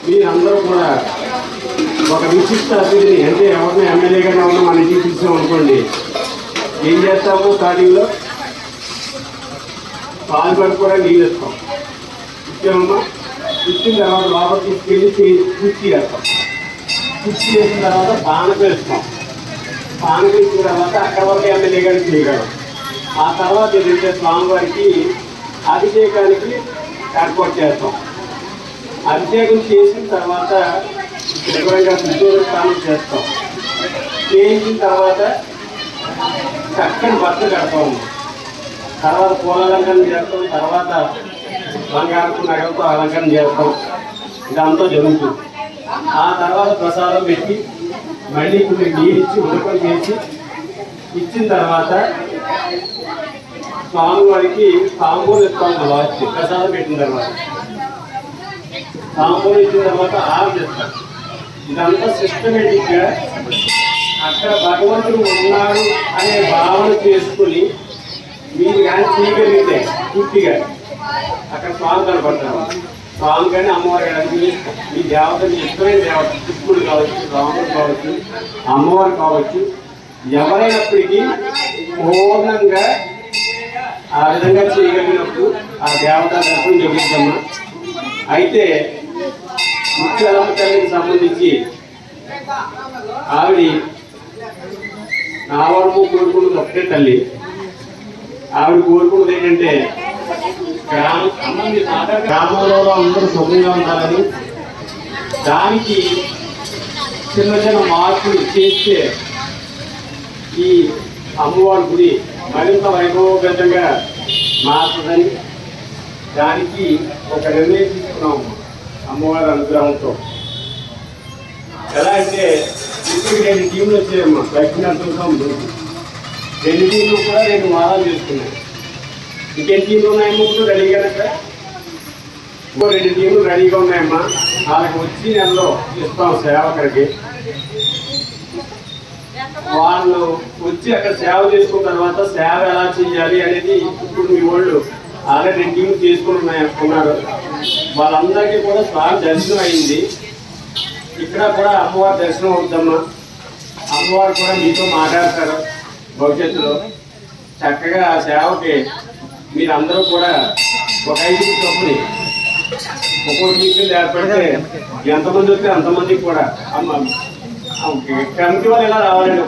మీరందరూ కూడా ఒక విశిష్ట అతిథిని అంటే ఎవరిని ఎమ్మెల్యేగానే ఉన్న మన ఇంటికి పిలిచాం అనుకోండి, ఏం చేస్తాము? స్టార్టింగ్లో పాలు పడుకోవడం నీళ్ళు ఇస్తాం. ఇచ్చామమ్మా, ఇచ్చిన తర్వాత లోపల తీసుకెళ్ళి కుర్చీ వేస్తాం. కుర్చీ వేసిన తర్వాత పానకం ఇస్తాం. పానకం ఇచ్చిన తర్వాత అక్కడ వరకు ఎమ్మెల్యే గారికి చేయగలం. ఆ తర్వాత ఏంటంటే స్వామివారికి అభిషేకానికి ఏర్పాటు చేస్తాం. అభిషేకం చేసిన తర్వాత శుభ్రంగా సూర్య స్నానం చేస్తాం. చేసిన తర్వాత చక్కని బట్టలు కడతాము. తర్వాత పూల అలంకరణ చేస్తాం. తర్వాత బంగారపు నగలతో అలంకరణ చేస్తాం. ఇదంతా జరుగుతుంది. ఆ తర్వాత ప్రసాదం పెట్టి మళ్ళీ కొన్ని నీళ్ళు ఇచ్చి ఉదకం చేసి ఇచ్చిన తర్వాత స్వామివారికి తాంబూలు ఇస్తాం. లాస్ట్ ప్రసాదం పెట్టిన తర్వాత తాంబూలు ఇచ్చిన తర్వాత ఆరు ఇస్తాం. ఇదంతా సిస్టమేటిక్గా అక్కడ భగవంతుడు ఉన్నాడు అనే భావన చేసుకుని మీరు కానీ చేయగలిగితే పూర్తిగా అక్కడ స్వామి కనపడతారు. స్వామి కానీ అమ్మవారు కానీ మీ దేవతని ఇష్టమైన దేవత, కృష్ణుడు కావచ్చు, రాముడు కావచ్చు, అమ్మవారు కావచ్చు, ఎవరైనప్పటికీ పూర్ణంగా ఆ విధంగా చేయగలిగినప్పుడు ఆ దేవత దర్శనం జరుగుతుందమ్మా. అయితే ముఖ్యలమ్మ తల్లికి సంబంధించి ఆవిడ నావరము కోరుకున్నది ఒకటే తల్లి. ఆవిడ కోరుకున్నది ఏంటంటే గ్రామంలో అందరూ సుఖంగా ఉండాలని, దానికి చిన్న చిన్న మార్పులు చేస్తే ఈ అమ్మవారి గుడి మరింత వైభవోపేతంగా మారుతుందని దానికి ఒక నిర్ణయం తీసుకున్నాము అమ్మవారి అనుగ్రహంతో. ఎలా అంటే ఇప్పుడు 2 టీంలు వచ్చాయమ్మా. దక్షిణాంతరం 2 టీంలు కూడా 2 వారాలు చేసుకున్నాయి. ఇంకెన్ని టీంలు ఉన్నాయమ్మా? ఇప్పుడు రెడీగా ఇంకో 2 టీంలు రెడీగా ఉన్నాయమ్మా. వాళ్ళకి వచ్చి నెలలో ఇస్తాం సేవకుడికి. వాళ్ళు వచ్చి అక్కడ సేవ చేసుకున్న తర్వాత సేవ ఎలా చేయాలి అనేది ఇప్పుడు మీ వాళ్ళు ఆల్రెడీ 2 టీంలు చేసుకుని ఉన్నారు. వాళ్ళందరికీ కూడా స్వామి దర్శనం అయింది. ఇక్కడ కూడా అమ్మవారి దర్శనం అవుతుందమ్మా. అమ్మవారు కూడా మీతో మాట్లాడతారు భవిష్యత్తులో. చక్కగా ఆ సేవకి మీరందరూ కూడా ఒక 5 చొప్పుని ఒక్కో టీంలు ఏర్పడితే ఎంతమంది వస్తే అంతమందికి కూడా కమిటీ వాళ్ళు ఎలా రావాలండి.